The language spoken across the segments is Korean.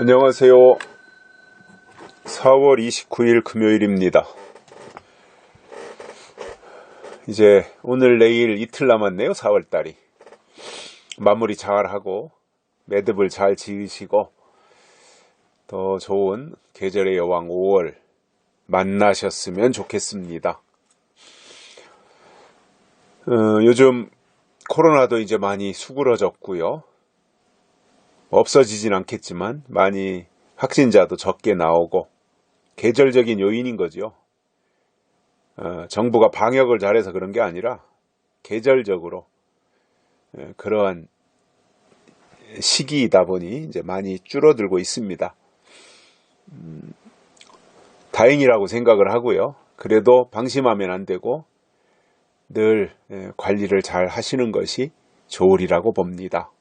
안녕하세요. 4월 29일 금요일입니다. 이제 오늘 내일 이틀 남았네요. 4월달이. 마무리 잘하고 매듭을 잘 지으시고 더 좋은 계절의 여왕 5월 만나셨으면 좋겠습니다. 요즘 코로나도 이제 많이 수그러졌고요. 없어지진 않겠지만 많이 확진자도 적게 나오고 계절적인 요인인 거죠. 정부가 방역을 잘해서 그런 게 아니라 계절적으로 그러한 시기이다 보니 이제 많이 줄어들고 있습니다. 다행이라고 생각을 하고요. 그래도 방심하면 안 되고 늘 관리를 잘 하시는 것이 좋으리라고 봅니다.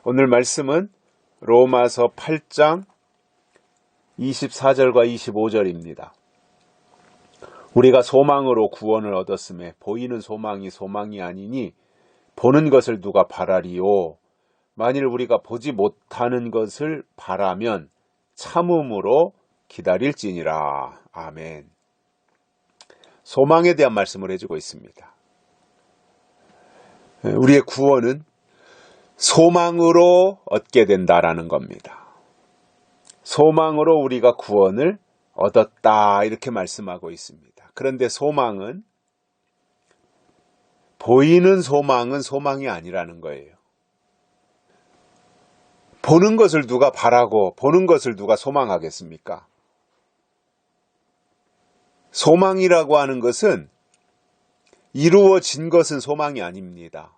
오늘 말씀은 로마서 8장 24절과 25절입니다. 우리가 소망으로 구원을 얻었음에 보이는 소망이 소망이 아니니 보는 것을 누가 바라리요. 만일 우리가 보지 못하는 것을 바라면 참음으로 기다릴지니라. 아멘. 소망에 대한 말씀을 해주고 있습니다. 우리의 구원은 소망으로 얻게 된다라는 겁니다. 소망으로 우리가 구원을 얻었다 이렇게 말씀하고 있습니다. 그런데 소망은 보이는 소망은 소망이 아니라는 거예요. 보는 것을 누가 바라고 보는 것을 누가 소망하겠습니까? 소망이라고 하는 것은 이루어진 것은 소망이 아닙니다.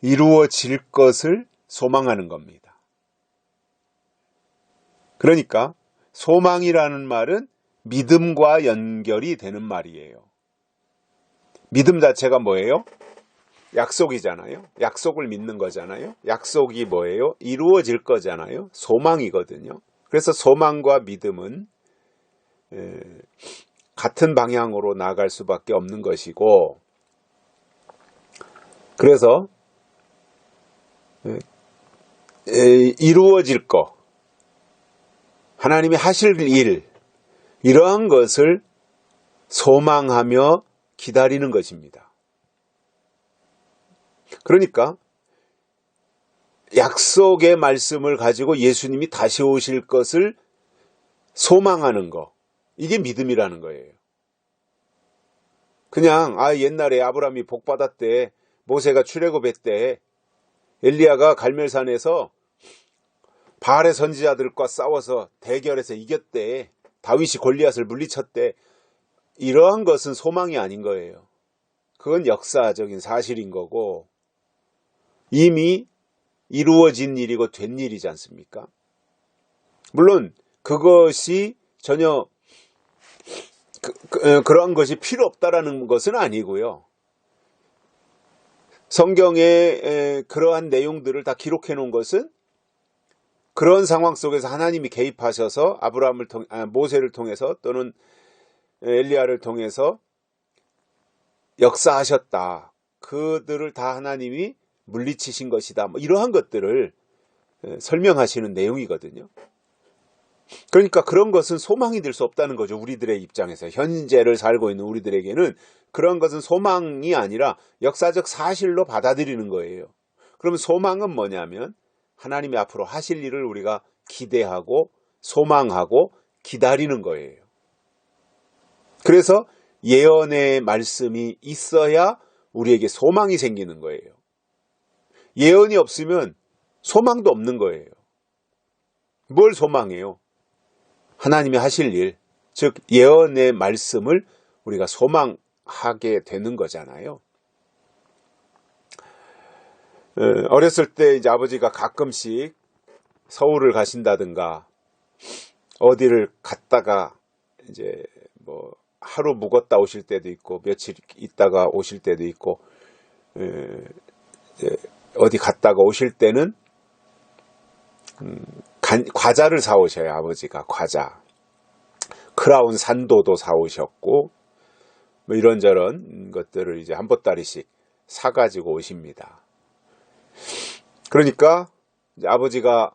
이루어질 것을 소망하는 겁니다. 그러니까 소망이라는 말은 믿음과 연결이 되는 말이에요. 믿음 자체가 뭐예요? 약속이잖아요. 약속을 믿는 거잖아요. 약속이 뭐예요? 이루어질 거잖아요. 소망이거든요. 그래서 소망과 믿음은 같은 방향으로 나아갈 수밖에 없는 것이고, 그래서 이루어질 것, 하나님이 하실 일, 이러한 것을 소망하며 기다리는 것입니다. 그러니까 약속의 말씀을 가지고 예수님이 다시 오실 것을 소망하는 것, 이게 믿음이라는 거예요. 그냥 옛날에 아브라함이 복받았대, 모세가 출애굽했대, 엘리야가 갈멜산에서 바알의 선지자들과 싸워서 대결해서 이겼대, 다윗이 골리앗을 물리쳤대, 이러한 것은 소망이 아닌 거예요. 그건 역사적인 사실인 거고 이미 이루어진 일이고 된 일이지 않습니까? 물론 그것이 전혀 그러한 것이 필요 없다라는 것은 아니고요. 성경에 그러한 내용들을 다 기록해 놓은 것은 그런 상황 속에서 하나님이 개입하셔서 모세를 통해서 또는 엘리야를 통해서 역사하셨다. 그들을 다 하나님이 물리치신 것이다. 이러한 것들을 설명하시는 내용이거든요. 그러니까 그런 것은 소망이 될 수 없다는 거죠. 우리들의 입장에서. 현재를 살고 있는 우리들에게는 그런 것은 소망이 아니라 역사적 사실로 받아들이는 거예요. 그러면 소망은 뭐냐면 하나님이 앞으로 하실 일을 우리가 기대하고 소망하고 기다리는 거예요. 그래서 예언의 말씀이 있어야 우리에게 소망이 생기는 거예요. 예언이 없으면 소망도 없는 거예요. 뭘 소망해요? 하나님이 하실 일, 즉 예언의 말씀을 우리가 소망하게 되는 거잖아요. 어렸을 때 이제 아버지가 가끔씩 서울을 가신다든가 어디를 갔다가 이제 뭐 하루 묵었다 오실 때도 있고 며칠 있다가 오실 때도 있고 이제 어디 갔다가 오실 때는 과자를 사오셔요. 아버지가 과자, 크라운 산도도 사오셨고 뭐 이런저런 것들을 이제 한 보따리씩 사가지고 오십니다. 그러니까 이제 아버지가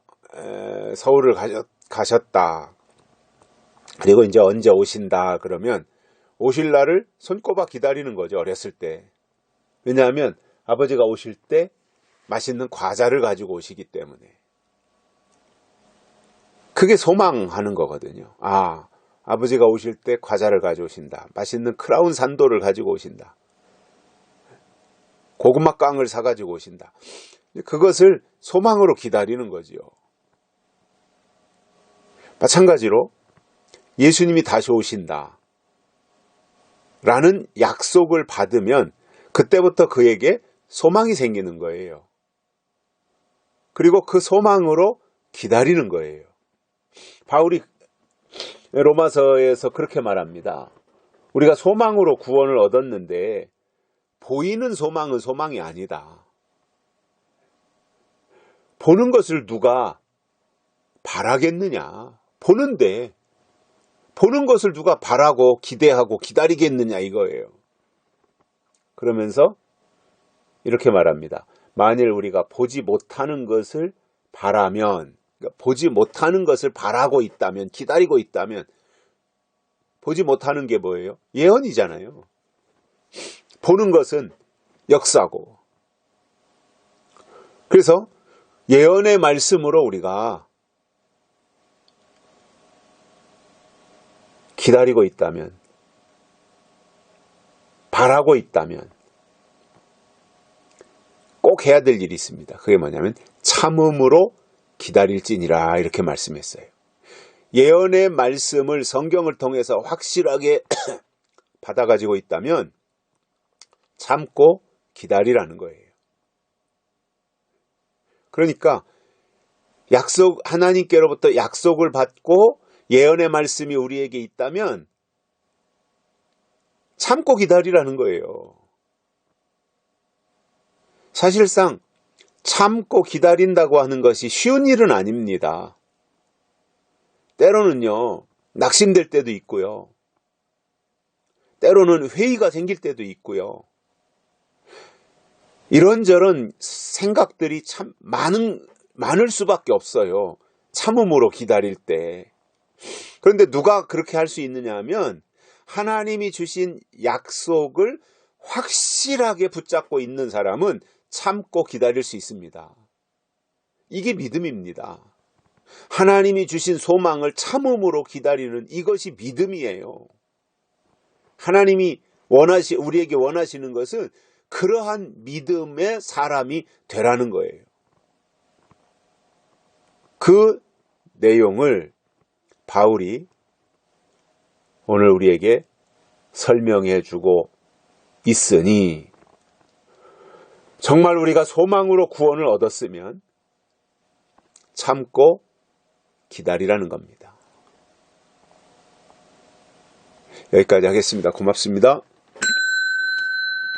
서울을 가셨다. 그리고 이제 언제 오신다 그러면 오실 날을 손꼽아 기다리는 거죠. 어렸을 때. 왜냐하면 아버지가 오실 때 맛있는 과자를 가지고 오시기 때문에. 그게 소망하는 거거든요. 아, 아버지가 오실 때 과자를 가져오신다. 맛있는 크라운 산도를 가지고 오신다. 고구마 깡을 사가지고 오신다. 그것을 소망으로 기다리는 거지요. 마찬가지로 예수님이 다시 오신다 라는 약속을 받으면 그때부터 그에게 소망이 생기는 거예요. 그리고 그 소망으로 기다리는 거예요. 바울이 로마서에서 그렇게 말합니다. 우리가 소망으로 구원을 얻었는데 보이는 소망은 소망이 아니다. 보는 것을 누가 바라겠느냐. 보는데 보는 것을 누가 바라고 기대하고 기다리겠느냐 이거예요. 그러면서 이렇게 말합니다. 만일 우리가 보지 못하는 것을 바라면, 그러니까 보지 못하는 것을 바라고 있다면, 기다리고 있다면, 보지 못하는 게 뭐예요? 예언이잖아요. 보는 것은 역사고. 그래서 예언의 말씀으로 우리가 기다리고 있다면, 바라고 있다면 꼭 해야 될 일이 있습니다. 그게 뭐냐면 참음으로 기다릴지니라 이렇게 말씀했어요. 예언의 말씀을 성경을 통해서 확실하게 받아가지고 있다면 참고 기다리라는 거예요. 그러니까 하나님께로부터 약속을 받고 예언의 말씀이 우리에게 있다면 참고 기다리라는 거예요. 사실상 참고 기다린다고 하는 것이 쉬운 일은 아닙니다. 때로는요, 낙심될 때도 있고요. 때로는 회의가 생길 때도 있고요. 이런저런 생각들이 참 많을 수밖에 없어요. 참음으로 기다릴 때. 그런데 누가 그렇게 할 수 있느냐 하면 하나님이 주신 약속을 확실하게 붙잡고 있는 사람은 참고 기다릴 수 있습니다. 이게 믿음입니다. 하나님이 주신 소망을 참음으로 기다리는 이것이 믿음이에요. 하나님이 우리에게 원하시는 것은 그러한 믿음의 사람이 되라는 거예요. 그 내용을 바울이 오늘 우리에게 설명해 주고 있으니 정말 우리가 소망으로 구원을 얻었으면 참고 기다리라는 겁니다. 여기까지 하겠습니다. 고맙습니다.